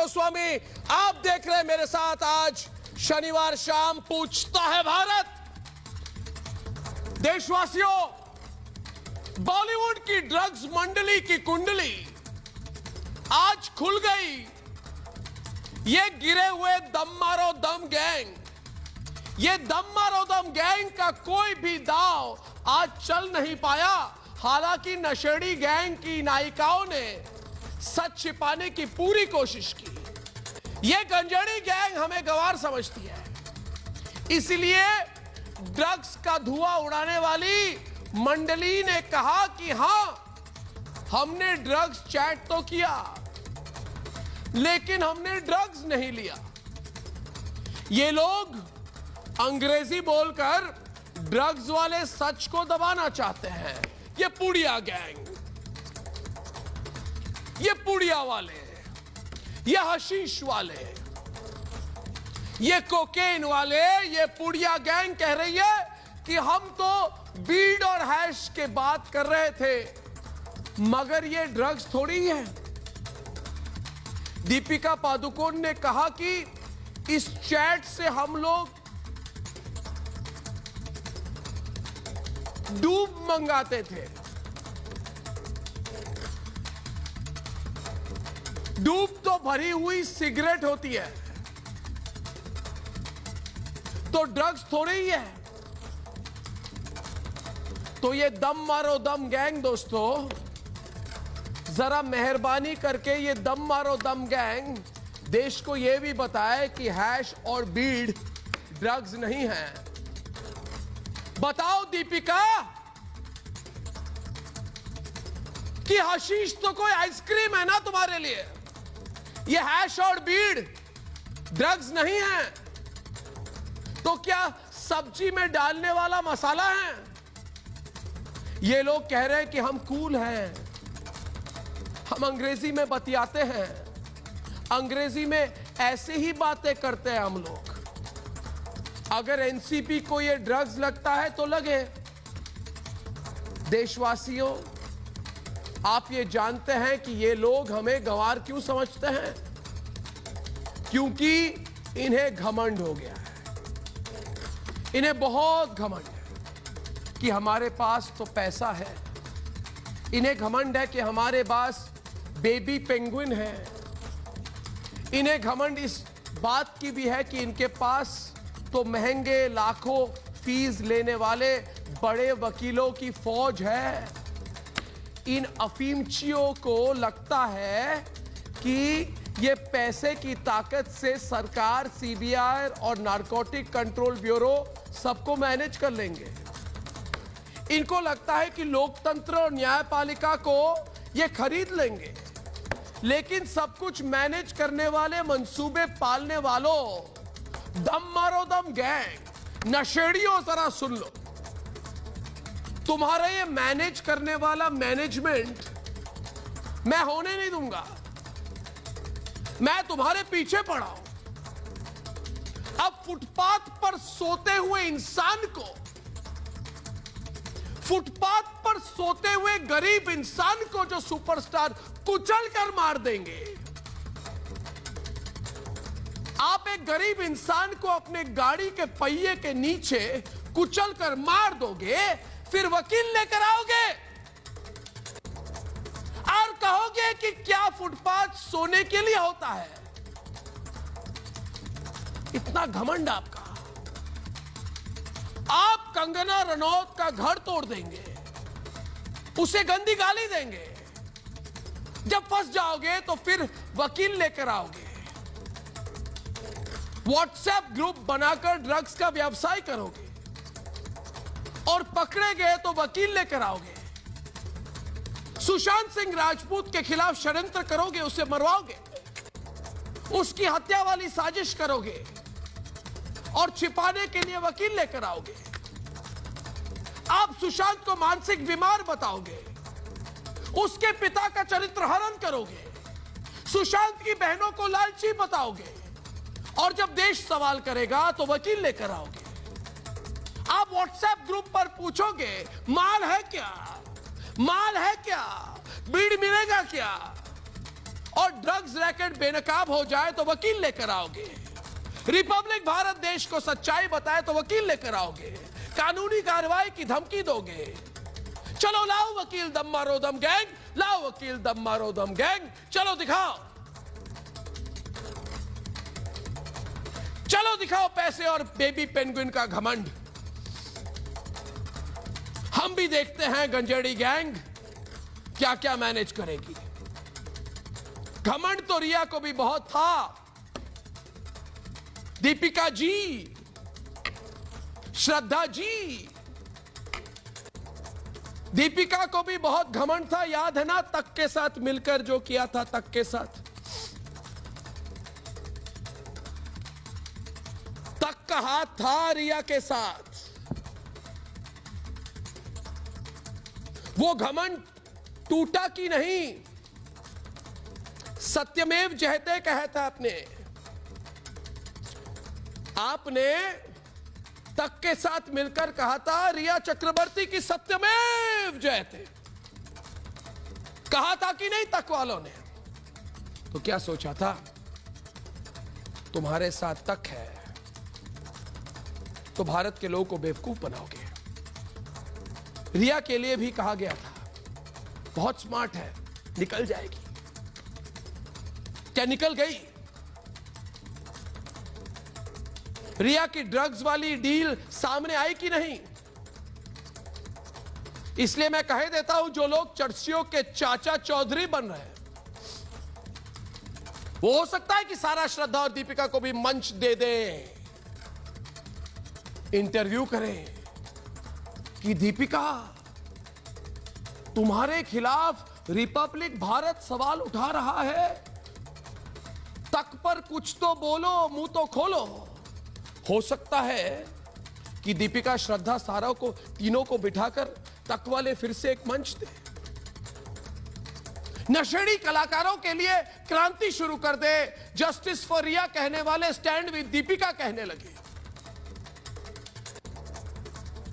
गोस्वामी, आप देख रहे हैं मेरे साथ आज शनिवार शाम पूछता है भारत। देशवासियों, बॉलीवुड की ड्रग्स मंडली की कुंडली आज खुल गई। ये गिरे हुए दम मारो दम गैंग, ये दम मारो दम गैंग का कोई भी दांव आज चल नहीं पाया। हालांकि नशेड़ी गैंग की नायिकाओं ने सच छिपाने की पूरी कोशिश की। ये गंजेड़ी गैंग हमें गंवार समझती है, इसलिए ड्रग्स का धुआं उड़ाने वाली मंडली ने कहा कि हां, हमने ड्रग्स चैट तो किया लेकिन हमने ड्रग्स नहीं लिया। ये लोग अंग्रेजी बोलकर ड्रग्स वाले सच को दबाना चाहते हैं। ये पुड़िया गैंग, ये पुड़िया वाले, ये हशीश वाले, ये कोकेन वाले, ये पुड़िया गैंग कह रही है कि हम तो बीड और हैश के बात कर रहे थे, मगर ये ड्रग्स थोड़ी है। दीपिका पादुकोण ने कहा कि इस चैट से हम लोग डूब मंगाते थे। डूब तो भरी हुई सिगरेट होती है, तो ड्रग्स थोड़ी ही है। तो ये दम मारो दम गैंग दोस्तों, जरा मेहरबानी करके ये दम मारो दम गैंग देश को यह भी बताए कि हैश और बीड ड्रग्स नहीं है। बताओ दीपिका कि हशीश तो कोई आइसक्रीम है ना तुम्हारे लिए, ये हैश और बीड ड्रग्स नहीं है तो क्या सब्जी में डालने वाला मसाला है। ये लोग कह रहे हैं कि हम कूल हैं, हम अंग्रेजी में बतियाते हैं, अंग्रेजी में ऐसे ही बातें करते हैं हम लोग। अगर एनसीपी को ये ड्रग्स लगता है तो लगे। देशवासियों, आप ये जानते हैं कि ये लोग हमें गंवार क्यों समझते हैं? क्योंकि इन्हें घमंड हो गया है, इन्हें बहुत घमंड है कि हमारे पास तो पैसा है। इन्हें घमंड है कि हमारे पास बेबी पेंगुइन है। इन्हें घमंड इस बात की भी है कि इनके पास तो महंगे लाखों फीस लेने वाले बड़े वकीलों की फौज है। इन अफीमचियों को लगता है कि ये पैसे की ताकत से सरकार, सीबीआई और नारकोटिक कंट्रोल ब्यूरो सबको मैनेज कर लेंगे। इनको लगता है कि लोकतंत्र और न्यायपालिका को ये खरीद लेंगे। लेकिन सब कुछ मैनेज करने वाले, मंसूबे पालने वालों, दम मारो दम गैंग, नशेड़ियों, जरा सुन लो। तुम्हारा ये मैनेज करने वाला मैनेजमेंट मैं होने नहीं दूंगा। मैं तुम्हारे पीछे पड़ा हूं। अब फुटपाथ पर सोते हुए इंसान को, फुटपाथ पर सोते हुए गरीब इंसान को जो सुपरस्टार कुचल कर मार देंगे, आप एक गरीब इंसान को अपने गाड़ी के पहिए के नीचे कुचल कर मार दोगे, फिर वकील लेकर आओगे और कहोगे कि क्या फुटपाथ सोने के लिए होता है। इतना घमंड आपका। आप कंगना रनौत का घर तोड़ देंगे, उसे गंदी गाली देंगे। जब फंस जाओगे तो फिर वकील लेकर आओगे। व्हाट्सएप ग्रुप बनाकर ड्रग्स का व्यवसाय करोगे और पकड़े गए तो वकील लेकर आओगे। सुशांत सिंह राजपूत के खिलाफ षड्यंत्र करोगे, उसे मरवाओगे, उसकी हत्या वाली साजिश करोगे और छिपाने के लिए वकील लेकर आओगे। आप सुशांत को मानसिक बीमार बताओगे, उसके पिता का चरित्र हनन करोगे, सुशांत की बहनों को लालची बताओगे और जब देश सवाल करेगा तो वकील लेकर आओगे। आप व्हाट्सएप ग्रुप पर पूछोगे माल है क्या, माल है क्या, बीड़ मिलेगा क्या, और ड्रग्स रैकेट बेनकाब हो जाए तो वकील लेकर आओगे, रिपब्लिक भारत देश को सच्चाई बताए तो वकील लेकर आओगे, कानूनी कार्रवाई की धमकी दोगे। चलो लाओ वकील दम मारो दम गैंग, लाओ वकील दम मारो दम गैंग, चलो दिखाओ, चलो दिखाओ पैसे और बेबी पेंगुइन का घमंड। हम भी देखते हैं गंजेड़ी गैंग क्या क्या मैनेज करेगी। घमंड तो रिया को भी बहुत था, दीपिका जी, श्रद्धा जी, दीपिका को भी बहुत घमंड था, याद है ना तक के साथ मिलकर जो किया था, तक के साथ। तक का हाथ था रिया के साथ। वो घमंड टूटा कि नहीं, सत्यमेव जयते कहा था आपने तक के साथ मिलकर कहा था रिया चक्रवर्ती की सत्यमेव जयते, कहा था कि नहीं तक वालों ने? तो क्या सोचा था तुम्हारे साथ तक है तो भारत के लोगों को बेवकूफ बनाओगे। रिया के लिए भी कहा गया था बहुत स्मार्ट है, निकल जाएगी। क्या निकल गई? रिया की ड्रग्स वाली डील सामने आई कि नहीं? इसलिए मैं कह देता हूं, जो लोग चर्चियों के चाचा चौधरी बन रहे हैं, वो हो सकता है कि सारा श्रद्धा और दीपिका को भी मंच दे दें, इंटरव्यू करें कि दीपिका तुम्हारे खिलाफ रिपब्लिक भारत सवाल उठा रहा है, तक पर कुछ तो बोलो, मुंह तो खोलो। हो सकता है कि दीपिका, श्रद्धा, सारा को, तीनों को बिठाकर तक वाले फिर से एक मंच दे, नशेड़ी कलाकारों के लिए क्रांति शुरू कर दे। जस्टिस फॉर रिया कहने वाले स्टैंड विद दीपिका कहने लगे।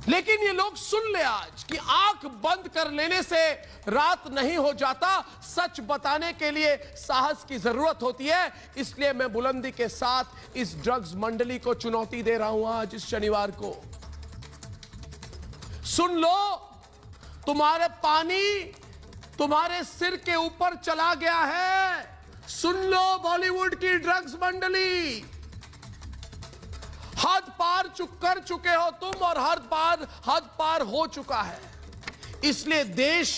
लेकिन ये लोग सुन ले आज कि आंख बंद कर लेने से रात नहीं हो जाता, सच बताने के लिए साहस की जरूरत होती है। इसलिए मैं बुलंदी के साथ इस ड्रग्स मंडली को चुनौती दे रहा हूं आज इस शनिवार को। सुन लो, तुम्हारे पानी तुम्हारे सिर के ऊपर चला गया है। सुन लो बॉलीवुड की ड्रग्स मंडली, हद पार कर चुके हो तुम और हद पार हो चुका है। इसलिए देश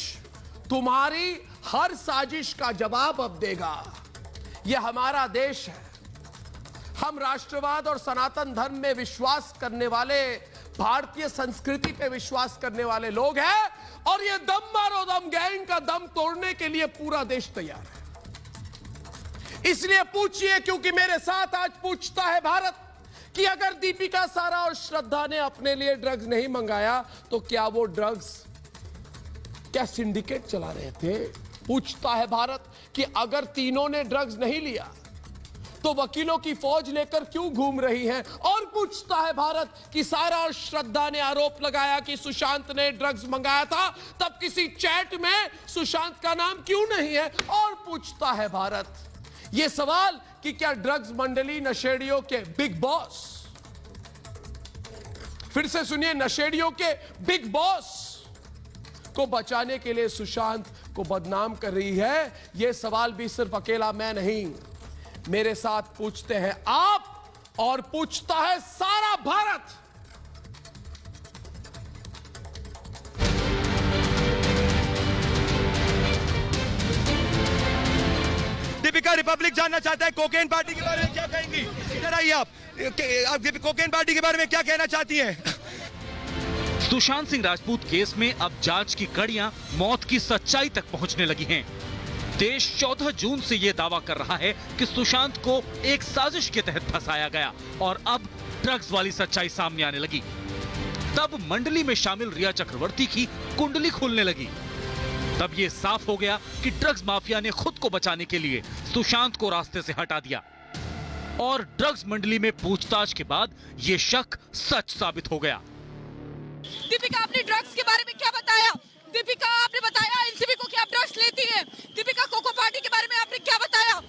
तुम्हारी हर साजिश का जवाब अब देगा। यह हमारा देश है। हम राष्ट्रवाद और सनातन धर्म में विश्वास करने वाले, भारतीय संस्कृति पे विश्वास करने वाले लोग हैं, और ये दम मारो दम गैंग का दम तोड़ने के लिए पूरा देश तैयार है। इसलिए पूछिए, क्योंकि मेरे साथ आज पूछता है भारत कि अगर दीपिका, सारा और श्रद्धा ने अपने लिए ड्रग्स नहीं मंगाया तो क्या वो ड्रग्स, क्या सिंडिकेट चला रहे थे? पूछता है भारत कि अगर तीनों ने ड्रग्स नहीं लिया तो वकीलों की फौज लेकर क्यों घूम रही है? और पूछता है भारत कि सारा और श्रद्धा ने आरोप लगाया कि सुशांत ने ड्रग्स मंगाया था, तब किसी चैट में सुशांत का नाम क्यों नहीं है? और पूछता है भारत यह सवाल कि क्या ड्रग्स मंडली नशेड़ियों के बिग बॉस, फिर से सुनिए, नशेड़ियों के बिग बॉस को बचाने के लिए सुशांत को बदनाम कर रही है? यह सवाल भी सिर्फ अकेला मैं नहीं, मेरे साथ पूछते हैं आप, और पूछता है सारा भारत। दीपिका रिपब्लिक जानना चाहता है कोकेन पार्टी के बारे में क्या कहेंगी? इधर आइए आप कोकेन पार्टी के बारे में क्या कहना चाहती हैं? सुशांत सिंह राजपूत केस में अब जांच की कड़ियां मौत की सच्चाई तक पहुंचने लगी हैं। देश 14 जून से यह दावा कर रहा है कि सुशांत को एक साजिश के तहत फंसाया गया, और अब ड्रग्स वाली सच्चाई सामने आने लगी। तब मंडली में शामिल रिया चक्रवर्ती की कुंडली खुलने लगी। तब यह साफ हो गया कि ड्रग्स माफिया ने खुद को बचाने के लिए सुशांत को रास्ते से हटा दिया, और ड्रग्स मंडली में पूछताछ के बाद यह शक सच साबित हो गया। दीपिका, आपने ड्रग्स के बारे में क्या बताया? दीपिका, आपने बताया एनसीबी को कि आप ड्रग्स लेती हैं। दीपिका दीपिका कोको पार्टी के बारे में आपने क्या बताया?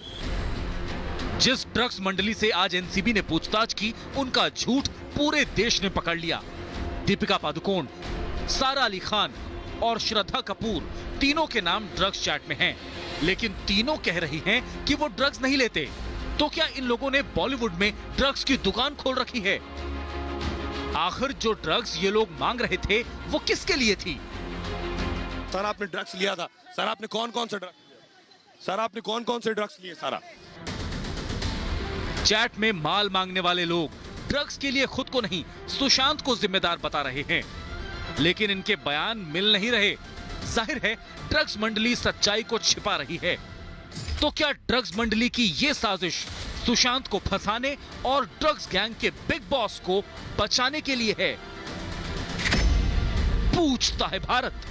जिस ड्रग्स मंडली से आज एनसीबी ने पूछताछ की, उनका झूठ पूरे देश ने पकड़ लिया। दीपिका पादुकोण, सारा अली खान और श्रद्धा कपूर तीनों के नाम ड्रग्स चैट में हैं, लेकिन तीनों कह रही हैं कि वो ड्रग्स नहीं लेते। तो क्या इन लोगों ने बॉलीवुड में ड्रग्स की दुकान खोल रखी है? आखिर जो ड्रग्स ये लोग मांग रहे थे वो किसके लिए थी? सर आपने ड्रग्स लिया था, सर आपने कौन कौन से ड्रग्स लिए, सर आपने कौन कौन से ड्रग्स लिए? सारा चैट में माल मांगने वाले लोग ड्रग्स के लिए खुद को नहीं, सुशांत को जिम्मेदार बता रहे हैं, लेकिन इनके बयान मिल नहीं रहे। जाहिर है ड्रग्स मंडली सच्चाई को छिपा रही है। तो क्या ड्रग्स मंडली की ये साजिश सुशांत को फंसाने और ड्रग्स गैंग के बिग बॉस को बचाने के लिए है? पूछता है भारत।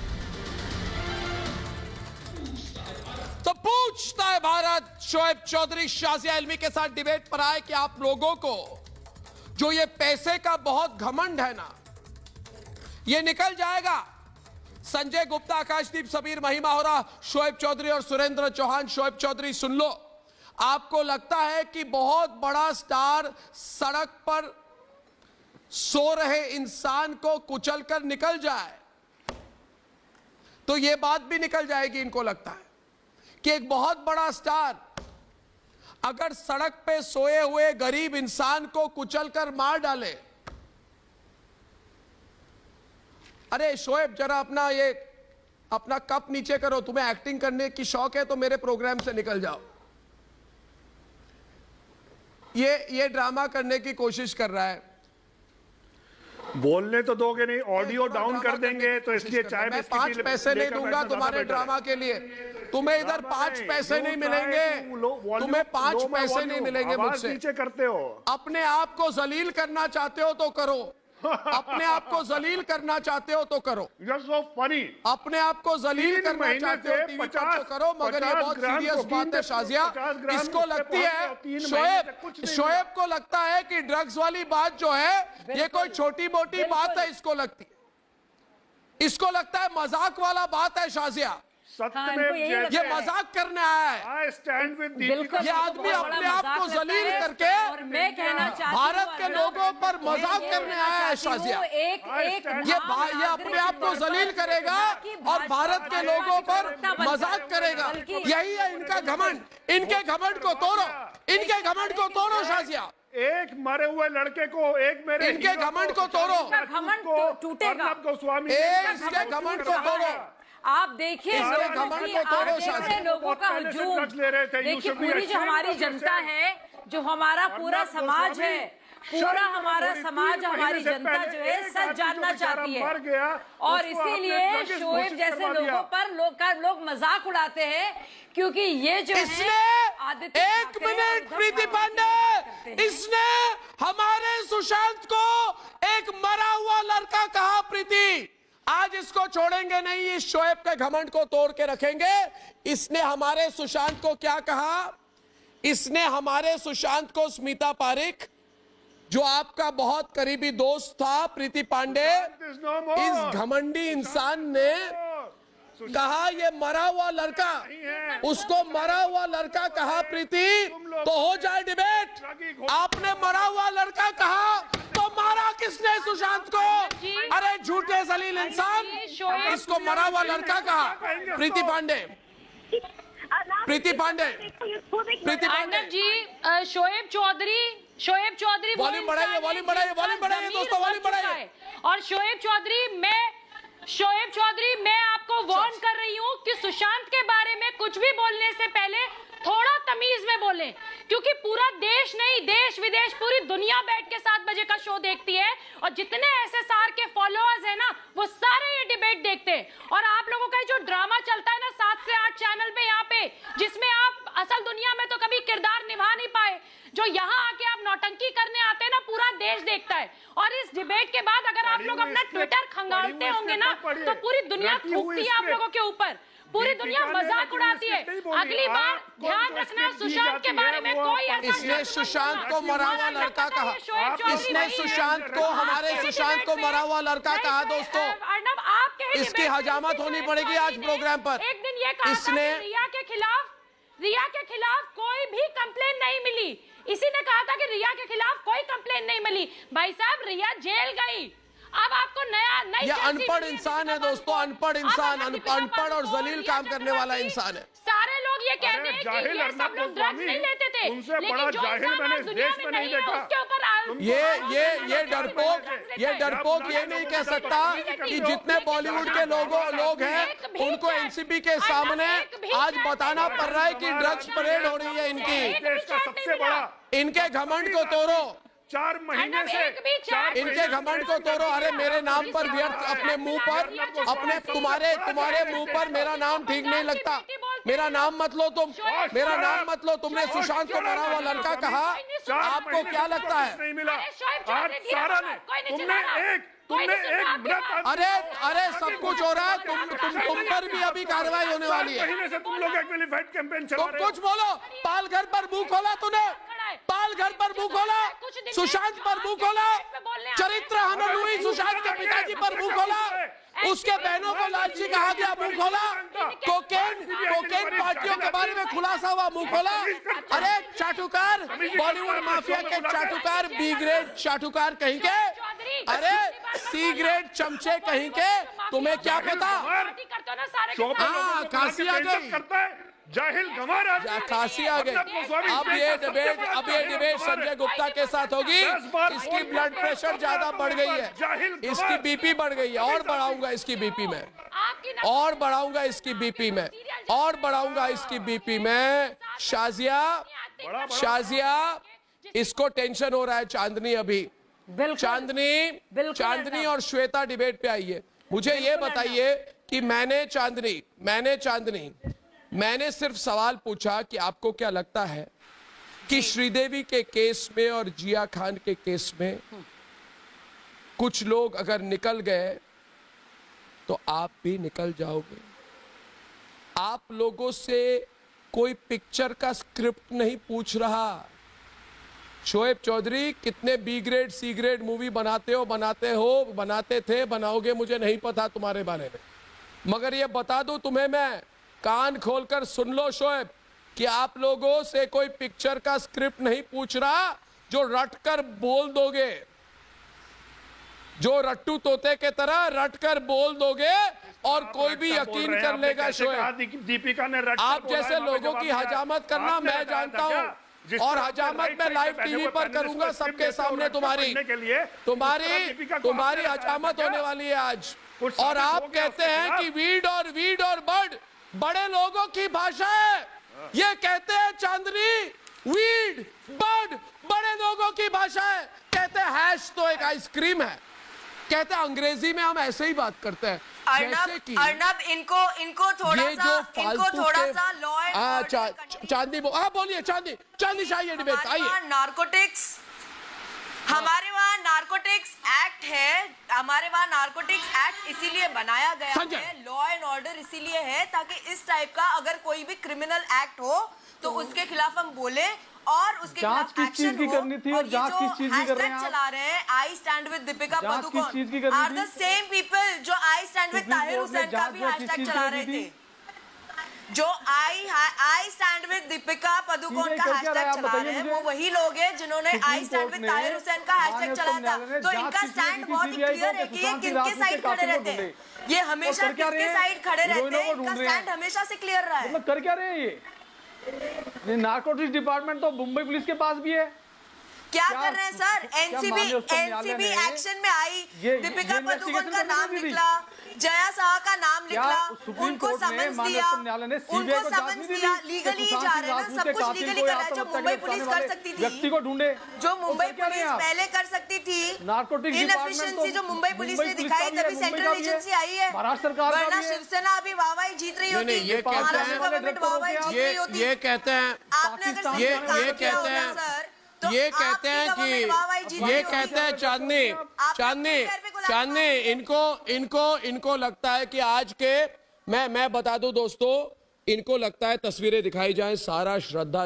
तो पूछता है भारत। शोएब चौधरी शाजिया इल्मी के साथ डिबेट पर आए कि आप लोगों को जो ये पैसे का बहुत घमंड है ना, ये निकल जाएगा। संजय गुप्ता, आकाशदीप, समीर महिमा हो रहा, शोएब चौधरी और सुरेंद्र चौहान। शोएब चौधरी सुन लो, आपको लगता है कि बहुत बड़ा स्टार सड़क पर सो रहे इंसान को कुचलकर निकल जाए, तो यह बात भी निकल जाएगी। इनको लगता है कि एक बहुत बड़ा स्टार अगर सड़क पे सोए हुए गरीब इंसान को कुचलकर मार डाले। अरे शोएब, जरा अपना कप नीचे करो। तुम्हें एक्टिंग करने की शौक है तो मेरे प्रोग्राम से निकल जाओ। ये ड्रामा करने की कोशिश कर रहा है। बोलने तो दोगे नहीं, ऑडियो डाउन कर देंगे, तो इसलिए चाय मैं 5 पैसे नहीं दूंगा तुम्हारे ड्रामा के लिए। तुम्हें इधर 5 पैसे नहीं मिलेंगे, तुम्हें 5 पैसे नहीं मिलेंगे मुझसे। नीचे करते हो, अपने आप को जलील करना चाहते हो तो करो, अपने आप को जलील करना चाहते हो तो करो। You're so funny। अपने आप को जलील करना चाहते हो टीवी पर तो करो, मगर ये बहुत सीरियस बात है शाजिया। इसको लगती है, शोएब को लगता है कि ड्रग्स वाली बात जो है ये कोई छोटी मोटी बात है। इसको लगता है मजाक वाला बात है शाजिया। ये मजाक करने आया है। ये आदमी अपने आप को जलील करके भारत के लोगों पर मजाक करने आया है शाजिया। ये अपने आप को जलील करेगा और भारत के लोगों पर मजाक करेगा। यही है इनका घमंड। इनके घमंड को तोड़ो, इनके घमंड को तोड़ो शाजिया। एक मरे हुए लड़के को, एक मेरे इनके घमंड को तोड़ो, टूटेगा। इसके घमंड को तोड़ो। आप देखिए लोगों का हुजूम, देखिए पूरी जो हमारी जनता है, जो हमारा पूरा समाज है, पूरा हमारा समाज, हमारी जनता जो है सच जानना चाहती है। और इसीलिए शोएब जैसे लोगों पर लोग मजाक उड़ाते हैं, क्योंकि ये जो इसने एक मिनट प्रीति पांडे, इसने हमारे सुशांत को एक मरा हुआ लड़का कहा। प्रीति, आज इसको छोड़ेंगे नहीं, इस शोएब के घमंड को तोड़ के रखेंगे। इसने हमारे सुशांत को क्या कहा? इसने हमारे सुशांत को स्मिता पारिक, जो आपका बहुत करीबी दोस्त था प्रीति पांडे, इस घमंडी इंसान ने कहा ये मरा हुआ लड़का, उसको मरा हुआ लड़का कहा। प्रीति, तो हो जाए डिबेट। आपने मरा हुआ लड़का कहा तो मारा किसने सुशांत को? अरे झूठे जलील इंसान, इसको मरा हुआ लड़का कहा। प्रीति पांडे, प्रीति पांडे, प्रीति पांडे जी, शोएब चौधरी वॉल्यूम बढ़ाइए, वॉल्यूम बढ़ाइए, वॉल्यूम बढ़ाइए दोस्तों, वॉल्यूम बढ़ाइए। और शोएब चौधरी, मैं आपको वार्न कर रही हूँ कि सुशांत के बारे में कुछ भी बोलने से पहले थोड़ा तमीज में बोलें, क्योंकि पूरा देश नहीं, देश विदेश पूरी दुनिया बैठ के 7 बजे का शो देखती है, और जितने SSR के फॉलोअर्स हैं ना, वो सारे ये डिबेट देखते हैं। और आप लोगों का जो ड्रामा चलता है ना 7 से 8 चैनल पे यहाँ पे, जिसमें आप असल दुनिया में तो कभी किरदार निभा नहीं पाए, जो यहाँ आके आप नौटंकी करने आते हैं ना, पूरा देश देखता है। और इस डिबेट के बाद अगर आप लोग अपना ट्विटर खंगालते होंगे ना, तो पूरी दुनिया थूकती है आप लोगों के ऊपर, पूरी दुनिया मजाक उड़ाती है। अगली बार ध्यान रखना, सुशांत के बारे में कोई ऐसा, इसने सुशांत को मरा हुआ लड़का कहा, इसने सुशांत को, हमारे सुशांत को मरा हुआ लड़का कहा। दोस्तों, अर्नब, आपके इसकी हजामत होनी पड़ेगी आज प्रोग्राम पर। एक दिन ये कहा था कि रिया के खिलाफ रिया के खिलाफ कोई भी कंप्लेन नहीं मिली। इसी ने कहा था कि रिया के खिलाफ कोई कंप्लेन नहीं मिली। भाई साहब, रिया जेल गई, अब आपको नई ये अनपढ़ इंसान है दोस्तों, अनपढ़ इंसान, अनपढ़ और जलील काम करने वाला इंसान है। सारे लोग ये कहते हैं कि ये सब लोग ड्रग्स नहीं लेते थे, उनसे लेकिन बड़ा जो जाहिल इंसान मैंने आज इस दुनिया देश में में नहीं नहीं है, देखा। उसके ऊपर ये डरपोक ये नहीं कह सकता कि जितने बॉलीवुड के लोग हैं उनको एनसीपी के सामने आज बताना पड़ रहा है कि ड्रग्स परेड हो रही है इनकी। देश का सबसे बड़ा इनके घमंड को तोड़ो, 4 महीने से इनके घमंड को तोड़ो। अरे मेरे नाम पर व्यर्थ अपने मुंह पर, अपने तुम्हारे मुंह पर मेरा नाम ठीक नहीं लगता। मेरा नाम मत लो तुम, मेरा नाम मत लो। तुमने सुशांत को मरा हुआ लड़का कहा, आपको क्या लगता है? नहीं मिला आज सारा ने, तुमने एक मिनट, अरे सब कुछ हो रहा है, तुम पर भी अभी कार्रवाई होने वाली है। महीने से तुम लोग एक्टिवेट कैंपेन चला तुम रहे हो। कुछ बोलो। पाल घर पर मुंह खोला तूने, पाल घर पर मुंह खोला, सुशांत पर मुंह खोला, चरित्र हनन हुई सुशांत के पिताजी पर मुंह खोला, उसके बहनों को लालची कहा गया मुंह खोला, कोकेन पार्टियों के बारे में खुलासा हुआ मुंह खोला। अरे चाटुकार, बॉलीवुड माफिया के चाटुकार, बी ग्रेड चाटुकार कहीं के, अरे सी ग्रेड चमचे कहीं के, तुम्हें क्या पता? हाँ, काशी आ गई, करता है जाहिल गंवार आदमी। काशी आ गई। अब ये डिबेट संजय गुप्ता के साथ होगी। इसकी ब्लड प्रेशर ज्यादा बढ़ गई है, इसकी बीपी बढ़ गई है, और बढ़ाऊंगा इसकी बीपी में, और बढ़ाऊंगा इसकी बीपी में, और बढ़ाऊंगा इसकी बीपी में। शाजिया, इसको टेंशन हो रहा है। चांदनी अभी चांदनी और श्वेता डिबेट पे आई है। मुझे ये बताइए कि मैंने सिर्फ सवाल पूछा कि आपको क्या लगता है कि श्रीदेवी के केस में और जिया खान के केस में कुछ लोग अगर निकल गए तो आप भी निकल जाओगे? आप लोगों से कोई पिक्चर का स्क्रिप्ट नहीं पूछ रहा। शोएब चौधरी, कितने B grade C grade movie बनाते थे, बनाओगे, मुझे नहीं पता तुम्हारे बारे में, मगर ये बता दूं तुम्हें मैं, कान खोलकर सुन लो शोएब, कि आप लोगों से कोई पिक्चर का स्क्रिप्ट नहीं पूछ रहा, जो रटकर बोल दोगे, जो रट्टू तोते के तरह रटकर बोल दोगे और कोई भी यकीन कर लेगा। शोएब, दीपिका ने आप जैसे लोगों की हजामत करना मैं जानता हूं, और हजामत में लाइव टीवी पर करूंगा सबके सामने। तुम्हारी हजामत होने वाली है आज। और आप कहते हैं कि वीड और बर्ड बड़े लोगों की भाषा है। ये कहते हैं चांदनी, वीड बर्ड बड़े लोगों की भाषा है। कहते हैं हैश तो एक आइसक्रीम है। कहते हैं अंग्रेजी में हम ऐसे ही बात करते हैं। अर्नब, इनको थोड़ा सा लॉ एंड ऑर्डर। चांदनी बोलिए, चांदनी चाहिए डिबेट। आइए। नारकोटिक्स, हमारे वहाँ नारकोटिक्स एक्ट है, हमारे वहाँ नारकोटिक्स एक्ट इसीलिए बनाया गया है, लॉ एंड ऑर्डर इसीलिए है ताकि इस टाइप का अगर कोई भी क्रिमिनल एक्ट हो तो उसके खिलाफ हम बोले और उसके खिलाफ एक्शन हो। और ये जो हैशटैग चला रहे हैं, I stand with Deepika Padukone, are the same people जो I stand with Tahir Hussain का भी हैशटैग चला रहे थे। जो I stand with Deepika Padukone का हैशटैग चला रहे हैं, वो वही लोग हैं जिन्होंने आई स्टैंड विद ताहिर हुसैन का हैशटैग चला था। तो इनका स्टैंड बहुत ही क्लियर है कि ये किनके साइड खड़े रहते हैं, ये हमेशा किसके साइड खड़े रहते हैं, इनका स्टैंड हमेशा से क्लियर रहा है। कर क्या रहे हैं ये नारकोटिक्स डिपार्टमेंट तो मुंबई पुलिस के पास भी है। क्या कर रहे हैं सर? एनसीबी एक्शन में आई, दीपिका पादुकोण का नाम निकला, जया शाह का नाम निकला, उनको समन्स दिया, लीगली जा रहे हैं ना, सब कुछ लीगली कर रहा है। जो मुंबई पुलिस कर सकती थी, व्यक्ति को ढूंढे, जो मुंबई पुलिस पहले कर सकती थी, इनएफिशिएंसी जो मुंबई पुलिस ने दिखाई, तभी सेंट्रल एजेंसी आई है। महाराष्ट्र सरकार, वरना शिवसेना अभी वाहवाही जीत रही होती, महाराष्ट्र गवर्नमेंट वाहवाही जीत रही होती। ये कहते हैं, आपने अगर ये कहते हैं सर, ये कहते हैं चांदनी, इनको लगता है कि आज के, मैं बता दूं दोस्तों, इनको लगता है तस्वीरें दिखाई जाए सारा श्रद्धा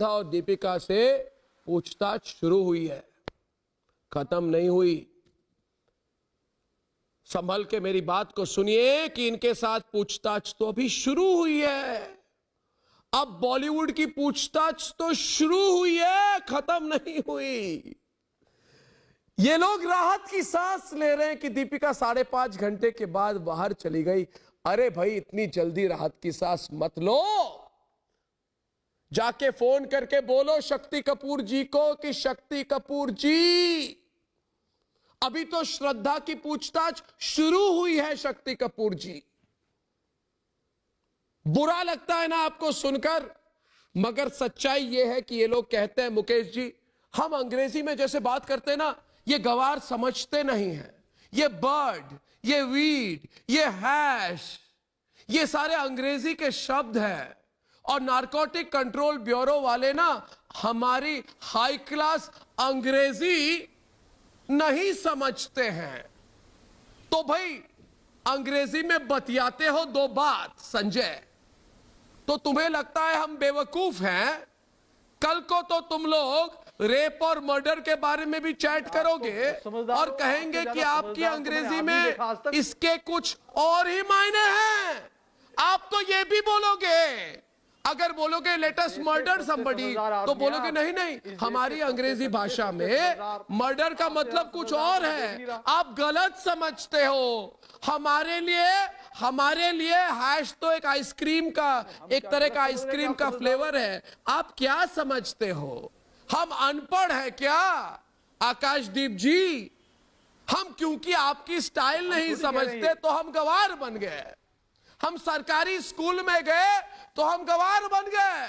और दीपिका से पूछताछ शुरू हुई है, खत्म नहीं हुई। संभल के मेरी बात को सुनिए कि इनके साथ पूछताछ तो अभी शुरू हुई है। अब बॉलीवुड की पूछताछ तो शुरू हुई है, खत्म नहीं हुई। ये लोग राहत की सांस ले रहे हैं कि दीपिका 5.5 घंटे के बाद बाहर चली गई। अरे भाई, इतनी जल्दी राहत की सांस मत लो। जाके फोन करके बोलो शक्ति कपूर जी को कि शक्ति कपूर जी, अभी तो श्रद्धा की पूछताछ शुरू हुई है। शक्ति कपूर जी, बुरा लगता है ना आपको सुनकर, मगर सच्चाई यह है कि ये लोग कहते हैं मुकेश जी, हम अंग्रेजी में जैसे बात करते हैं ना, ये गवार समझते नहीं है। ये बर्ड, ये वीड, ये हैश, ये सारे अंग्रेजी के शब्द हैं। और नारकोटिक कंट्रोल ब्यूरो वाले ना हमारी हाई क्लास अंग्रेजी नहीं समझते हैं। तो भाई अंग्रेजी में बतियाते हो दो बात संजय, तो तुम्हें लगता है हम बेवकूफ हैं? कल को तो तुम लोग रेप और मर्डर के बारे में भी चैट करोगे और कहेंगे कि आपकी अंग्रेजी में इसके कुछ और ही मायने हैं। आप तो ये भी बोलोगे, अगर बोलोगे लेट अस मर्डर समबडी, तो बोलोगे नहीं नहीं, हमारी अंग्रेजी भाषा में मर्डर का मतलब कुछ और है, आप गलत समझते हो। हमारे लिए हैश तो एक आइसक्रीम का, एक तरह का आइसक्रीम का फ्लेवर है। आप क्या समझते हो? हम अनपढ़ है क्या आकाशदीप जी? हम क्योंकि आपकी स्टाइल नहीं समझते तो हम गवार बन गए। हम सरकारी स्कूल में गए तो हम गवार बन गए।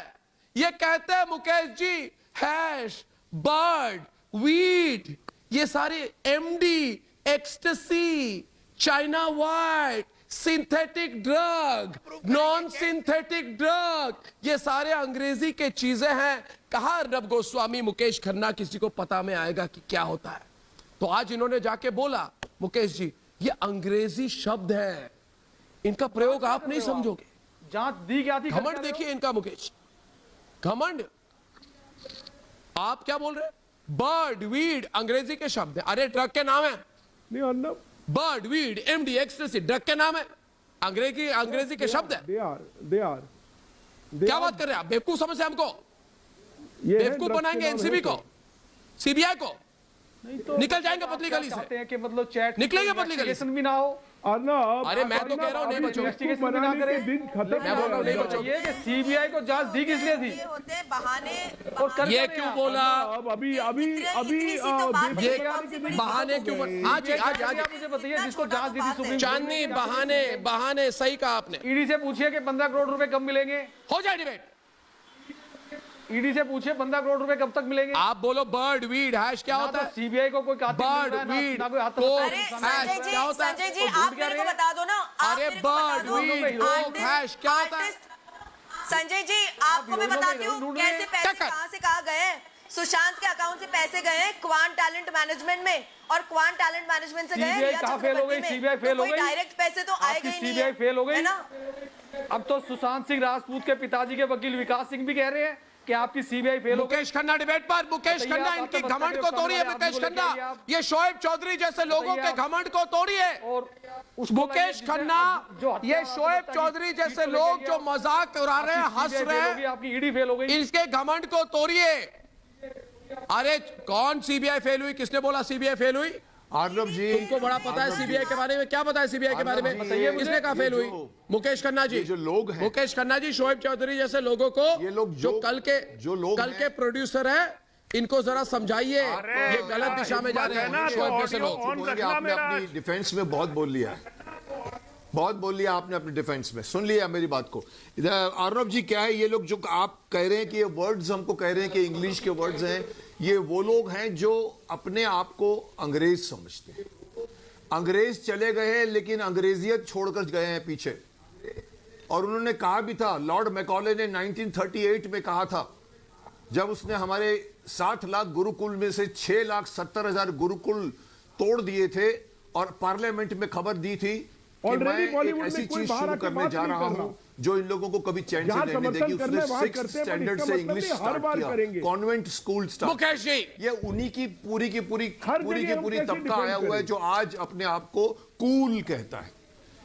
ये कहते हैं Mukesh ji, hash, bird, weed, ये सारे MD, ecstasy, China white, synthetic drug, non synthetic drug, ये सारे अंग्रेजी के चीजें हैं। कहा अर्नब गोस्वामी, मुकेश खन्ना, किसी को पता में आएगा कि क्या होता है? तो आज इन्होंने जाके बोला मुकेश जी, ये अंग्रेजी शब्द है, इनका प्रयोग आप नहीं समझोगे। जांच दी क्या थी? घमंड देखिए इनका मुकेश, घमंड। आप क्या बोल रहे हैं? बर्ड, वीड अंग्रेजी के शब्द है। अरे ड्रग के नाम है, नहीं Arnab, bird, weed, MD, ecstasy drug के नाम है, अंग्रेजी के शब्द है। दे आर क्या बात कर रहे हैं आप? बेवकूफ समझते हैं हमको? बेवकूफ बनाएंगे एनसीबी को, सीबीआई को, निकल जाएंगे पतली गली से। कि मतलब चैट निकलेंगे पतली गली से भी ना हो। अर्नब, अरे मैं तो कह रहा हूं नहीं बचोगे। इन्वेस्टिगेशन भी ना करें। दिन खत्म, मैं बोल रहा हूं नहीं बचोगे। ये कि सीबीआई को जांच दी किस लिए थी? ये होते हैं बहाने। और कर ये क्या रहे क्यों हैं? बोला? अब अभी ये बहाने क्यों? आज मुझे बताइए, जिसको जांच दी थी सुप्रीम चांदनी, बहाने सही कहा आपने। ईडी से पूछिए कि 15 करोड़ रुपए कब मिलेंगे। हो जाए डिबेट। ईडी से पूछिए 15 करोड़ रुपए कब तक मिलेंगे। आप बोलो बर्ड, वीड, हैश क्या होता है? सीबीआई को कोई बर्ड, वीड, अरे संजय जी आप मेरे को बता दो ना। अरे बर्ड, वीड, हैश क्या होता है? संजय जी आपको मैं बताती हूँ कैसे पैसे कहाँ से कहाँ गए। सुशांत के अकाउंट से पैसे गए क्वांट टैलेंट मैनेजमेंट में, और क्वांट टैलेंट मैनेजमेंट से गए रिया चक्रवर्ती में। सीबीआई फेल हो गई। डायरेक्ट पैसे तो आएगा ही नहीं। सीबीआई फेल हो गई है ना? अब तो सुशांत सिंह राजपूत के पिताजी के वकील विकास सिंह भी कह रहे हैं कि आपकी सीबीआई फेल हो गई। मुकेश खन्ना डिबेट पर, मुकेश खन्ना इनकी घमंड को तोड़िए। मुकेश खन्ना, ये शोएब चौधरी जैसे लोगों के घमंड को तोड़िए। और मुकेश खन्ना, ये शोएब चौधरी जैसे लोग जो मजाक उड़ा रहे हैं, हंस रहे हैं, आपकी ईडी फेल हो गई, इसके घमंड को तोड़िए। अरे कौन सीबीआई फेल हुई? किसने बोला सीबीआई फेल हुई? अर्नब जी, तुमको बड़ा पता है सीबीआई के बारे में। क्या पता है सीबीआई के बारे में? किसने कहा फेल हुई? मुकेश खन्ना जी। जो लोग हैं, मुकेश खन्ना जी, शोएब चौधरी जैसे लोगों को, ये लोग जो कल के प्रोड्यूसर हैं, इनको जरा समझाइए, ये गलत दिशा में जा रहे हैं शोएब जैसे लोग। आपने अपनी डिफेंस में बहुत बोल लिया, बहुत बोल लिया आपने अपने डिफेंस में। सुन लिया मेरी बात को। इधर अर्नब जी, क्या है ये लोग जो आप कह रहे हैं कि ये वर्ड्स हमको कह रहे हैं कि इंग्लिश के वर्ड्स हैं, ये वो लोग हैं जो अपने आप को अंग्रेज समझते हैं। अंग्रेज चले गए हैं लेकिन अंग्रेजियत छोड़कर गए हैं पीछे। और उन्होंने कहा भी था, लॉर्ड मैकॉले ने 1938 में कहा था, जब उसने हमारे 60 लाख गुरुकुल में से 6,70,000 गुरुकुल तोड़ दिए थे और पार्लियामेंट में खबर दी थी कि Already मैं एक बॉलीवुड ऐसी में कोई चीज बाहर शुरू आके करने बात जा नहीं रहा कर रहा। हूँ जो इन लोगों को कभी चैन से जहाँ रहने देगी। समर्थन करने उसने बात 6th करते हैं, पर स्टैंडर्ड इसका से मतलब इंग्लिश नहीं, हर स्टार्ट बार किया, करेंगे। Convent school start. Mukesh ji, ये उन्हीं की पूरी हर जगह हम पूरी कैसे तबका आया डिफेंड हुआ है करें? जो आज अपने आप को कूल कहता है।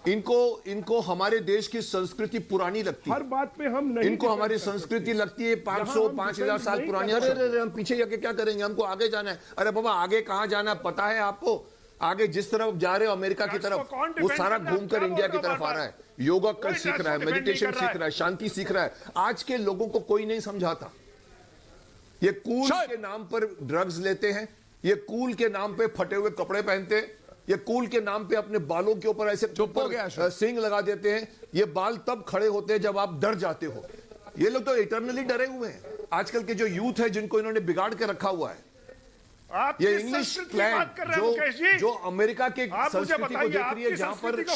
इनको हमारे देश की संस्कृति पुरानी लगती हर है, बात पे हम नहीं इनको हमारी डिफेंड कर संस्कृति सकते। लगती है जहाँ 500 हम 5000 डिफेंड साल नहीं पुरानी। कर अरे अरे हम पीछे जाके क्या करेंगे, हमको आगे जाना है। अरे बाबा आगे कहाँ जाना है पता है आपको? आगे जिस तरफ जा रहे हो अमेरिका की तरफ, कौन वो डिफेंड सारा करता है? घूमकर क्या इंडिया बोल की रहे हो तरफ आ बार-बार? रहा है, योगा कर कोई सीख रहा है, डिफेंड नहीं मेडिटेशन कर रहा है। सीख रहा है, शांति सीख रहा है। आज के लोगों को कोई नहीं समझाता। ये कूल के नाम पर ड्रग्स लेते हैं, ये कूल के नाम पे फटे हुए कपड़े पहनते हैं, ये कूल के नाम पे अपने बालों के ऊपर ऐसे चुप हो गया शोएब। सिंग लगा देते हैं। ये बाल तब खड़े होते हैं जब आप डर जाते हो। ये लोग तो इटरनली डरे हुए हैं। आजकल के जो यूथ है जिनको इन्होंने बिगाड़ के रखा हुआ है, आप ये किस इंग्लिश संस्कृति की प्लान बात कर रहे हैं मुकेश जी? जो अमेरिका के आप मुझे संस्कृति को बताइए, देख रही है, आपकी जहां संस्कृति को पर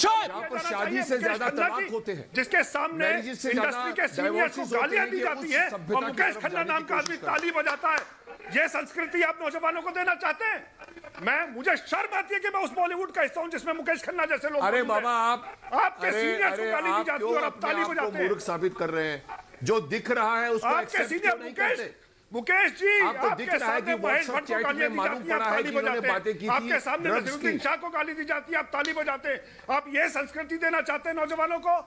क्या शादी जाना से चाहिए? ज्यादा मुकेश खन्ना तलाक जी, होते हैं, जिसके सामने मैरिजेस से ज्यादा इंडस्ट्री के सीनियर्स को divorces होते गालियां हैं, दी ये जाती उस है सभ्यता और की मुकेश तरफ खन्ना जाने नाम की का कोशिश आदमी करते हैं। ताली बजाता है। ये संस्कृति आप नौजवानों को देना चाहते हैं? मुझे शर्म आती है कि मैं उस बॉलीवुड का हिस्सा हूं जिसमें मुकेश खन्ना जैसे लोग अरे मौजूद हैं। बाबा आपके सीनियर्स को गाली दी जाती है और आप ताली आपको बजाते हैं। मूर्ख साबित कर रहे हैं। जो दिख रहा है उसको आपके एक्सेप्ट सीनियर क्यों नहीं करते? मुकेश जी, आपको दिख आपके रहा है कि सामने महेश WhatsApp भट्ट को चैट गालियां में दी मालूम जाती है, पड़ा आप है ताली कि इन्होंने बजाते बातें हैं। की थी आपके सामने ड्रग्स नसीरुद्दीन की। शाह को गाली दी जाती है, आप ताली बजाते हैं। आप ये संस्कृति देना चाहते हैं नौजवानों को?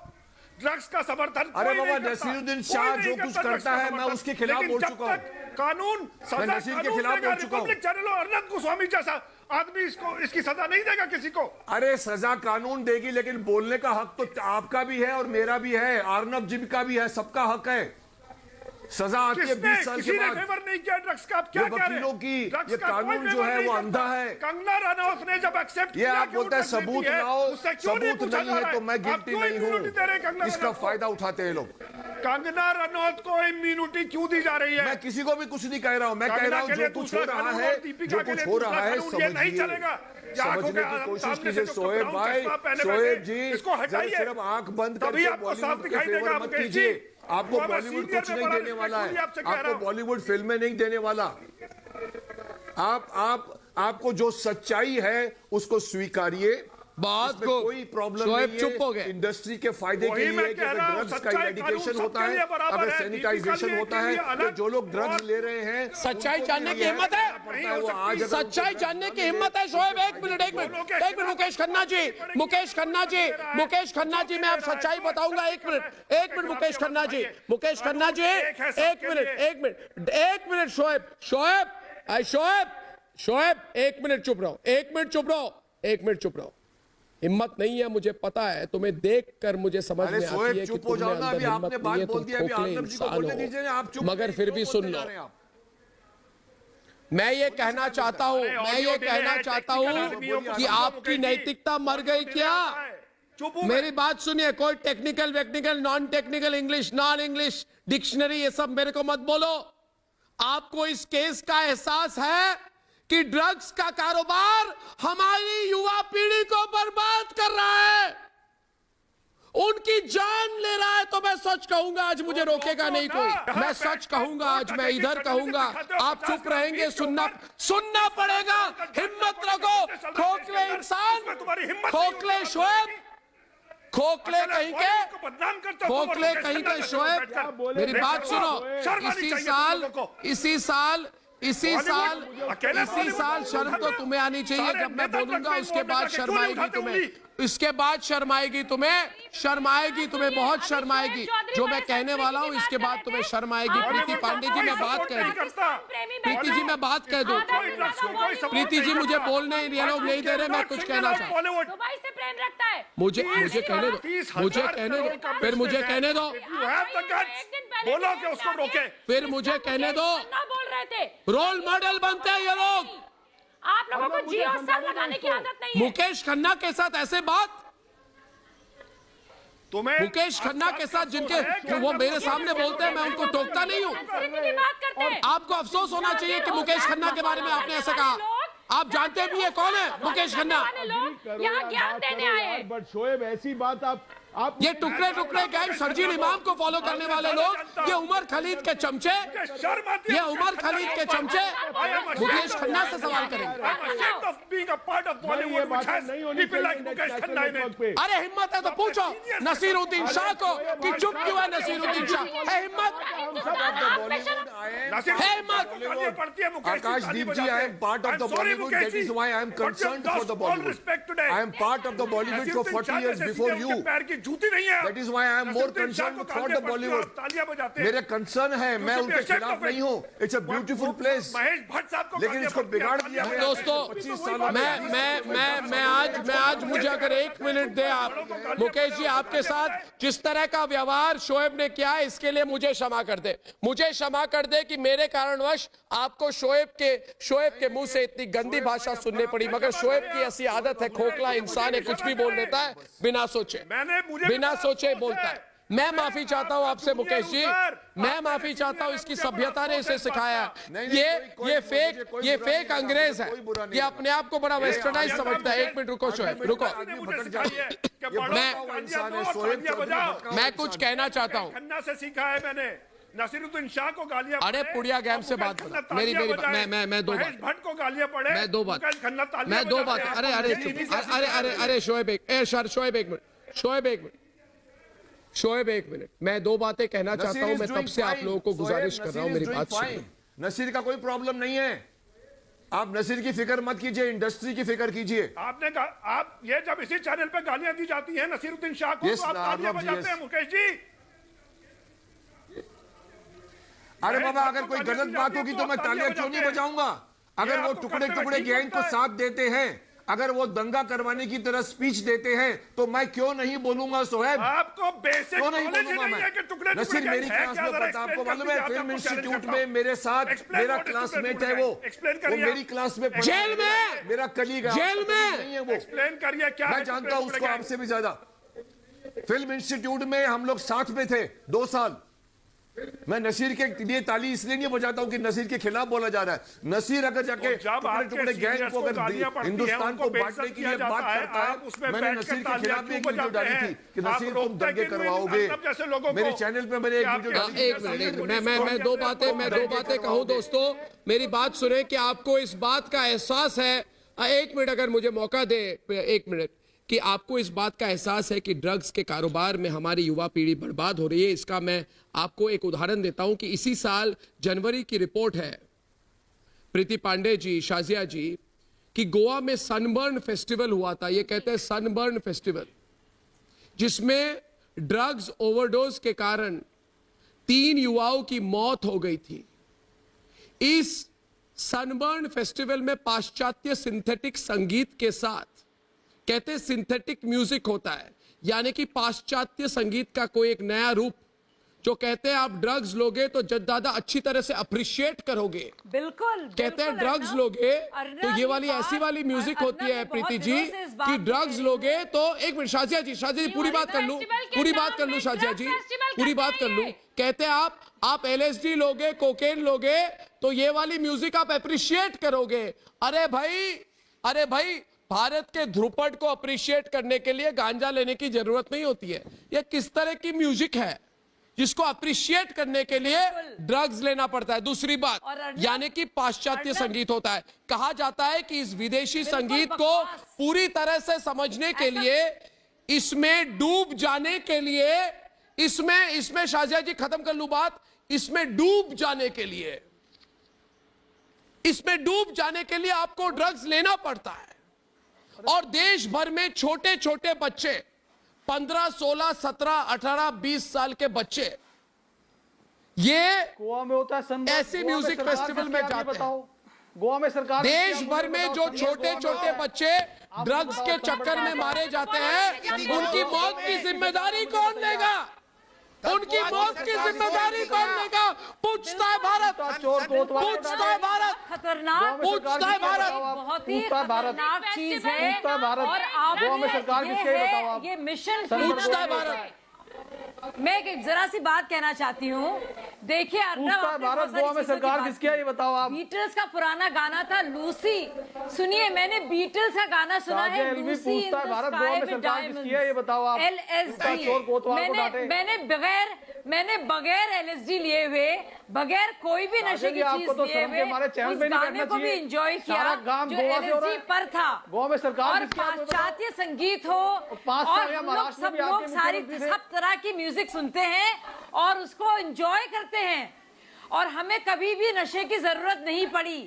ड्रग्स का समर्थन अरे कोई बाबा, नहीं करता। नसीरुद्दीन कोई शाह नहीं जो कुछ करता ड्रग्स करता का है, मैं समर्थन। उसके खिलाफ लेकिन बोल जब चुका हूं। तक कानून मैं सजा नसीर के कानून खिलाफ देगा, बोल चुका हूं। रिपब्लिक चैनल और अनंत गोस्वामी जैसा आदमी इसकी सजा नहीं देगा किसी को। अरे सजा कानून देगी, लेकिन बोलने का हक तो आपका भी है और मेरा भी है, अर्नब जी का भी है, सबका हक है। सजा आती है 20 साल किसी के ने बाद। फेवर नहीं किया ड्रग्स का। आप क्या ये कह रहे वकीलों हैं? की ड्रग्स ये का कोई कानून जो फेवर है नहीं वो करता। अंधा है। कंगना रनौत ने जब एक्सेप्ट ये किया आप कि वो बोलते हैं ड्रग्स लेती सबूत है, लाओ, उससे क्यों नहीं सबूत पूछा नहीं जा है रहा तो मैं आप गिल्टी क्यों नहीं immunity दे रहे हैं हूं। कंगना इसका रनौत को? फायदा उठाते हैं लोग। कंगना रनौत को इम्यूनिटी क्यों दी जा रही है? मैं किसी को भी कुछ नहीं कह रहा हूं। मैं कह रहा हूं जो कुछ हो रहा है, जो कुछ हो रहा है समझिए, समझने की कोशिश कीजिए। शोएब भाई, शोएब जी, जरा सिर्फ आंख बंद करके बॉलीवुड के फेवर मत कीजिए। आपको बॉलीवुड कुछ नहीं देने वाला है, आपको बॉलीवुड फिल्में नहीं देने वाला। आपको जो सच्चाई है उसको स्वीकारिए। बात इसमें को कोई प्रॉब्लम शोएब नहीं चुप हो है। गए। इंडस्ट्री के फायदे के वही लिए मैं कि कह अगर रहा हूं, ड्रग्स का सच्चाई इरेडिकेशन कानून होता सबके लिए है, बराबर अगर है, सैनिटाइजेशन दीपिका होता के है, लिए तो अलग जो लोग ड्रग्स और ले रहे हैं सच्चाई उनको जानने की ये हिम्मत है? पड़ता है, वो आज अगर सच्चाई जानने की हिम्मत है शोएब? एक मिनट मुकेश खन्ना जी, मुकेश खन्ना जी, मुकेश खन्ना जी, मैं अब सच्चाई बताऊंगा। एक मिनट मुकेश खन्ना जी, मुकेश खन्ना जी, एक मिनट शोएब, एक मिनट चुप रहो। हिम्मत नहीं है, मुझे पता है। तुम्हें देखकर मुझे समझ अरे में आती शोएब है कि चुप हो तुम्हें जाओ ना, अंदर अभी हिम्मत आपने नहीं बात है, बोल तुम दी, अभी खोखले आर्नब जी को इंसान बोलने दीजिए ना, आप हो। चुप मगर फिर भी क्यों सुन बोलते लो, जा रहे हैं आप? मैं ये कहना चाहता हूं कि आपकी नैतिकता मर गई क्या? मेरी बात सुनिए। कोई technical non technical English non English dictionary ये सब मेरे को मत बोलो। आपको इस केस का एहसास है कि ड्रग्स का कारोबार हमारी युवा पीढ़ी को बर्बाद कर रहा है, उनकी जान ले रहा है। तो मैं सच कहूंगा, आज मुझे रोकेगा नहीं कोई। मैं सच कहूंगा, आज मैं इधर कहूंगा। आप चुप रहेंगे, सुनना पड़ेगा। हिम्मत रखो खोखले इंसान, खोखले शोएब, खोखले कहीं के शोएब। मेरी बात सुनो। इसी साल शर्म तो तुम्हें आनी चाहिए। जब मैं बोलूंगा उसके बाद शर्म आएगी तुम्हें, इसके बाद शर्म आएगी तुम्हें, बहुत शर्म आएगी। जो मैं कहने वाला हूं इसके बाद तुम्हें शर्म आएगी। प्रीति पांडे जी, मैं बात कह दूं, प्रीति जी मैं बात कह दूं, प्रीति जी मुझे बोलने ये लोग नहीं दे रहे, मैं कुछ कहना चाहता हूं। दुबई से प्रेम रखता है। मुझे कहने दो, फिर मुझे कहने दो, बोलो कि उसको रोके। फिर मुझे कहने दो। बोल रहे थे रोल मॉडल बनते हैं ये लोग। आप लोगों को जियो सर लगाने की आदत नहीं है। मुकेश खन्ना के साथ ऐसे बात, तुम्हें मुकेश खन्ना के साथ जिनके वो मेरे सामने बोलते हैं, मैं उनको टोकता नहीं हूँ। की बात करते हैं। आपको अफसोस होना चाहिए कि मुकेश खन्ना के बारे में आपने ऐसा कहा। आप जानते भी है कौन है मुकेश खन्ना? यहाँ ज्ञान देने आए हैं। बट शोएब ऐसी बात आप ये टुकड़े गैंग सरजील इमाम को फॉलो करने वाले लोग, ये उमर खलीद के चमचे, मुकेश खन्ना से सवाल करेंगे। a part of Bollywood which has people like Mukesh Khanna in it. अरे हिम्मत है तो पूछो नसीरुद्दीन शाह को कि चुप क्यों है नसीरुद्दीन शाह? है हिम्मत? है हिम्मत? Akashdeep ji, I am part of the Bollywood. That is why I am concerned for the Bollywood. I am part of the Bollywood for 40 years before you. That is why I am more concerned for the Bollywood. मेरे concern है, मैं उनके खिलाफ नहीं हूँ. It's a beautiful place. लेकिन इसको बिगाड़ दिया गया. दोस्तों, 25 सालों मैं आज मुझे अगर 1 मिनट दे आप, मुकेश जी, आपके साथ जिस तरह का व्यवहार शोएब ने किया है इसके लिए मुझे क्षमा कर दे. मुझे क्षमा कर दे कि मेरे कारणवश आपको शोएब के मुंह से इतनी गंदी भाषा सुननी पड़ी. मगर शोएब की ऐसी आदत है, खोखला इंसान है, कुछ भी बोल देता है बिना सोचे बोलता है. मैं माफी चाहता हूं आपसे मुकेश जी, मैं माफी चाहता हूं. इसकी सभ्यता ने इसे सिखाया. ये फेक अंग्रेज है, ये अपने आप को बड़ा वेस्टर्नाइज समझता है. 1 मिनट रुको शोएब, रुको. मैं कुछ कहना चाहता हूं. खन्ना से सीखा है मैंने. नसीरुद्दीन शाह को गालियां. अरे पुड़िया गैम से बात बता. मेरी मैं दो बात. भट्ट को गालियां पड़े. मैं दो बात. अरे शोएब एक मिनट. मैं 2 बातें कहना चाहता हूं. मैं तब से आप लोगों को गुजारिश कर रहा हूं, मेरी बात सुनिए. नसीर का कोई प्रॉब्लम नहीं है. आप नसीर की फिक्र मत कीजिए, इंडस्ट्री की फिक्र कीजिए. आपने कहा, आप ये जब इसी चैनल पे गालियां दी जाती हैं नसीरुद्दीन शाह को, तो आप तालियां बजाते हैं मुकेश जी. अरे बाबा, अगर कोई गलत बात होगी तो मैं तालियां क्यों नहीं बजाऊंगा? अगर वो टुकड़े टुकड़े गैंग को साथ देते हैं, अगर वो दंगा करवाने की तरह स्पीच देते हैं, तो मैं क्यों नहीं बोलूंगा शोएब? आपको बेसिक क्यों नहीं नॉलेज बोलूंगा नहीं है कि टुकड़े मैं? नसीर मेरी क्लास में पढ़ता, आपको मालूम है, फिल्म इंस्टीट्यूट में मेरे साथ मेरा क्लासमेट है. वो मेरी क्लास में जेल में, मेरा कलीग है. जेल में नहीं है वो. एक्सप्लेन करिए क्या मैं जानता हूं उसको आपसे भी ज्यादा. फिल्म इंस्टीट्यूट में हम लोग साथ में थे 2 साल. मैं नसीर के लिए ताली इसलिए नहीं बजाता हूं कि नसीर के खिलाफ बोला जा रहा है. नसीर अगर जाके टुकड़े गैंग को अगर हिंदुस्तान को बांटने के लिए बात करता है, मैंने नसीर के खिलाफ भी एक वीडियो डाली थी कि नसीर तुम दंगे करवाओगे. मेरे चैनल पे मैंने एक वीडियो डाली. एक मिनट, मैं दो बातें कहूं. दोस्तों, मेरी बात सुने कि आपको इस बात का एहसास है. 1 मिनट अगर मुझे मौका दे, 1 मिनट, कि आपको इस बात का एहसास है कि ड्रग्स के कारोबार में हमारी युवा पीढ़ी बर्बाद हो रही है. इसका मैं आपको एक उदाहरण देता हूं कि इसी साल जनवरी की रिपोर्ट है, प्रीति पांडे जी, शाजिया जी, कि गोवा में सनबर्न फेस्टिवल हुआ था. ये कहते हैं सनबर्न फेस्टिवल, जिसमें ड्रग्स ओवरडोज के कारण 3 युवाओं की मौत हो गई थी. इस सनबर्न फेस्टिवल में पाश्चात्य सिंथेटिक संगीत के साथ, कहते हैं सिंथेटिक म्यूजिक होता है, यानी कि पाश्चात्य संगीत का कोई एक नया रूप, जो कहते हैं आप ड्रग्स लोगे तो ज्यादा अच्छी तरह से अप्रिशिएट करोगे. बिल्कुल. कहते हैं ड्रग्स लोगे तो ये वाली ऐसी वाली म्यूजिक होती है प्रीति जी कि ड्रग्स लोगे तो. 1 मिनट शाजिया जी, पूरी बात कर लूं शाजिया जी, पूरी बात कर लूं. कहते हैं आप LSD लोगे, कोकेन लोगे तो ये वाली म्यूजिक आप अप्रिशिएट करोगे. अरे भाई, भारत के ध्रुपद को अप्रिशिएट करने के लिए गांजा लेने की जरूरत नहीं होती है. यह किस तरह की म्यूजिक है जिसको अप्रिशिएट करने के लिए ड्रग्स लेना पड़ता है. दूसरी बात, यानी कि पाश्चात्य संगीत होता है. कहा जाता है कि इस विदेशी संगीत को पूरी तरह से समझने के लिए, इसमें डूब जाने के लिए, इसमें शाजिया जी खत्म कर लूं बात, इसमें डूब जाने के लिए आपको ड्रग्स लेना पड़ता है. और देश भर में छोटे छोटे बच्चे, 15, 16, 17, 18, 20 साल के बच्चे ये गोवा में होता है ऐसे म्यूजिक फेस्टिवल में जाते हैं. गोवा में सरकार देश भर में जो छोटे छोटे बच्चे ड्रग्स के चक्कर में मारे जाते हैं, उनकी मौत की जिम्मेदारी कौन लेगा? उनकी मौत की जिम्मेदारी कौन लेगा? पूछता है भारत, पूछता है भारत, खतरनाक, पूछता है भारत, बहुत ही खतरनाक चीज है. और आपने ये मिशन पूछता है भारत. मैं एक जरा सी बात कहना चाहती हूँ. देखिए भारत गोवा में सरकार किसकी है ये बताओ आप. बीटल्स का पुराना गाना था लूसी. सुनिए, मैंने बीटल्स का गाना सुना है, Lucy in the sky with diamonds. ये बताओ आप. LSD. मैंने मैंने बगैर LSD लिए हुए, बगैर कोई भी नशे की चीज तो लिए हुए उस गाने को भी एंजॉय किया जो LSD पर था। गोवा में सरकार और पाश्चात्य संगीत हो और हम लोग सब लोग सब तरह की म्यूजिक सुनते हैं और उसको एंजॉय करते हैं और हमें कभी भी नशे की जरूरत नहीं पड़ी।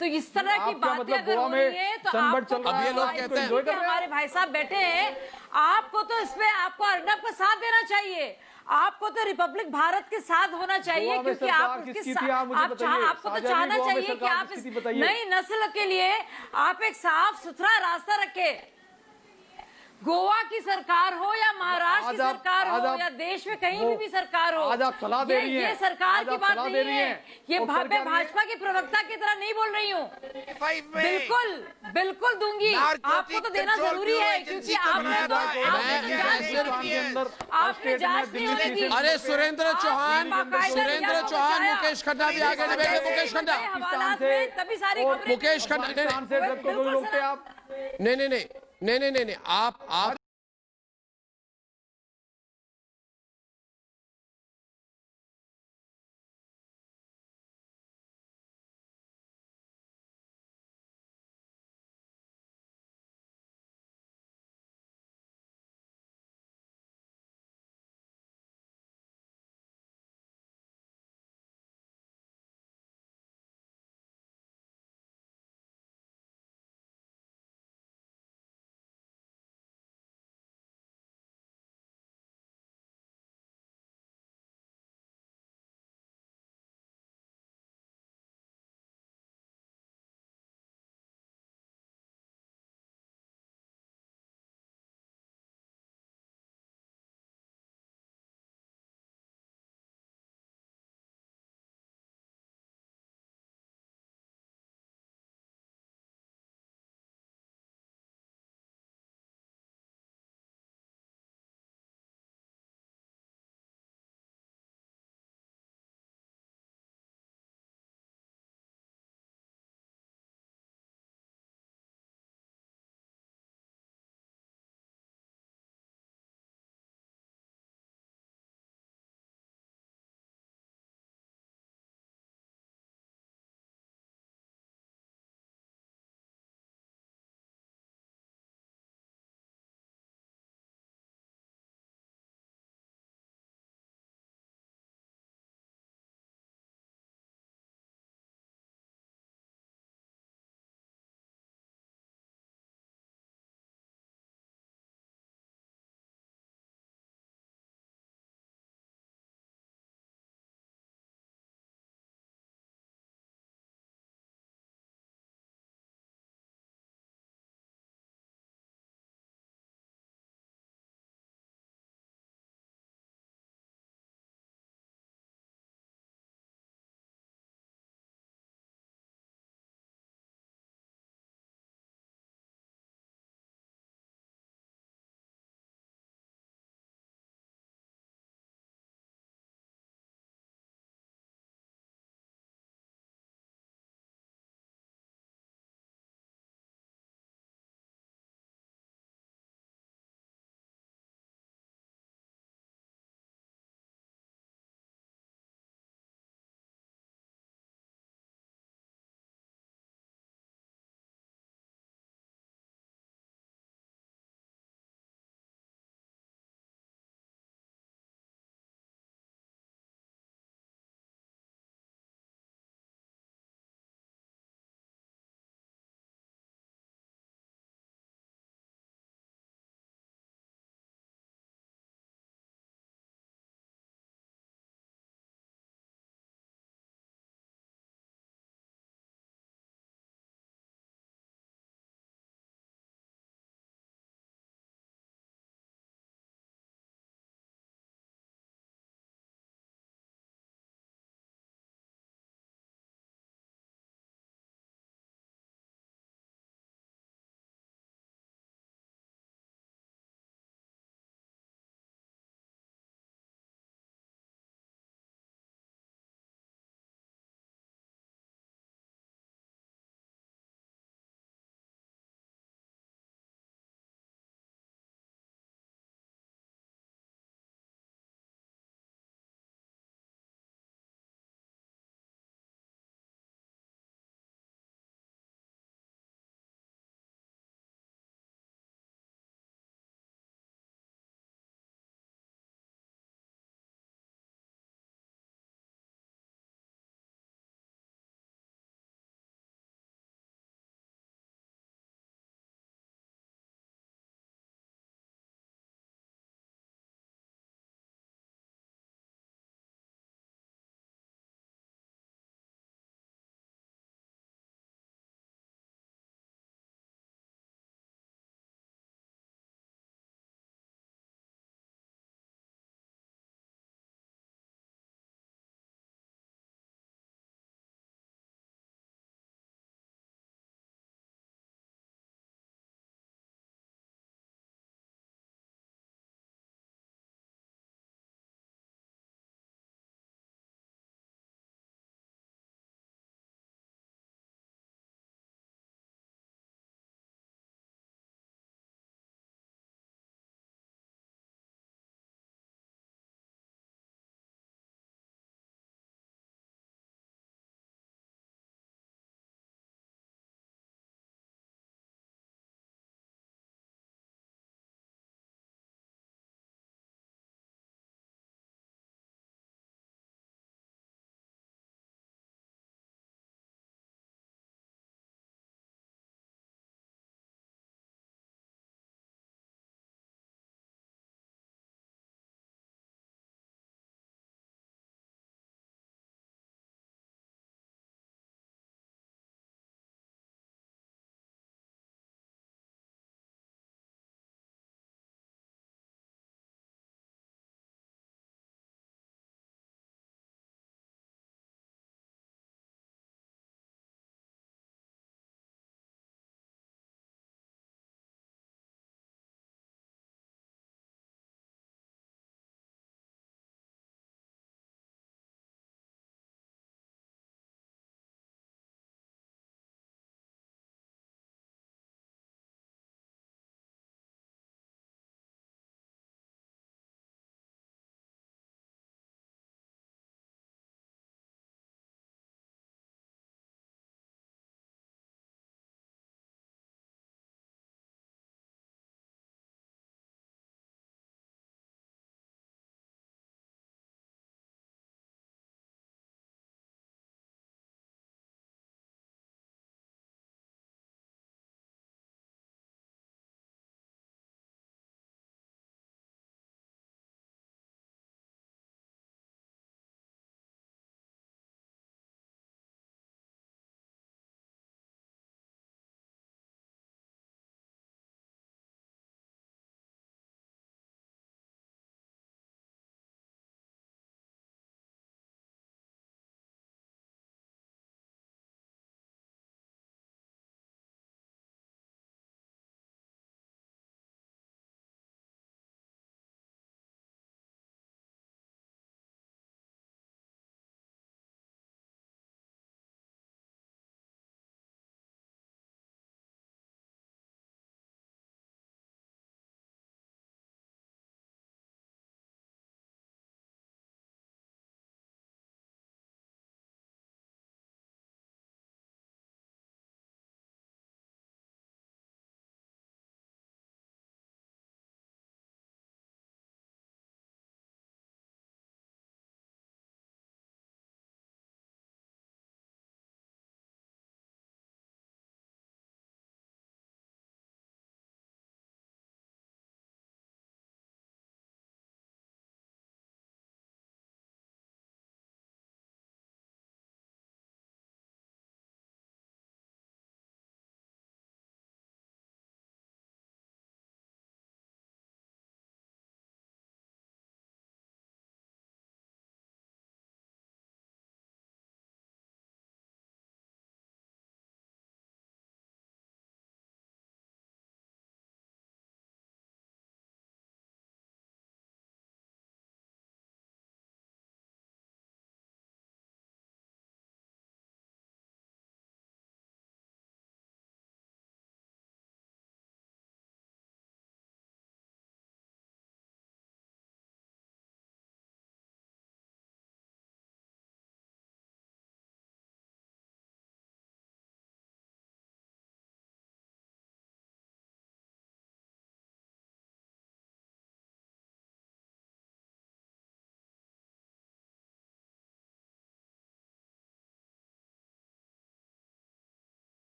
तो इस तरह की बातें अगर हो रही है तो आपको अब ये लोग कहते हैं कि हमारे भाई साहब बैठे हैं, आपको तो इसमें आपको अर्नब का साथ देना चाहिए, आपको तो रिपब्लिक भारत के साथ होना चाहिए क्योंकि आप आपको तो चाहना चाहिए कि आप इस नई नस्ल के लिए आप एक साफ सुथरा रास्ता रखें। गोवा की सरकार हो या महाराष्ट्र की सरकार हो या देश में कहीं भी सरकार हो, आज आप सलाह दे रही हैं, ये सरकार की बात नहीं है। ये मैं भाजपा की प्रवक्ता की तरह नहीं बोल रही हूँ। बिल्कुल बिल्कुल दूंगी, आपको तो देना जरूरी है क्योंकि आपने जांच नहीं होने दी। अरे सुरेंद्र चौहान मुकेश खन्ना भी आगे निकले। मुकेश खन्ना हवालात में तभी सारी खबरें मुकेश खन्ना नहीं, आप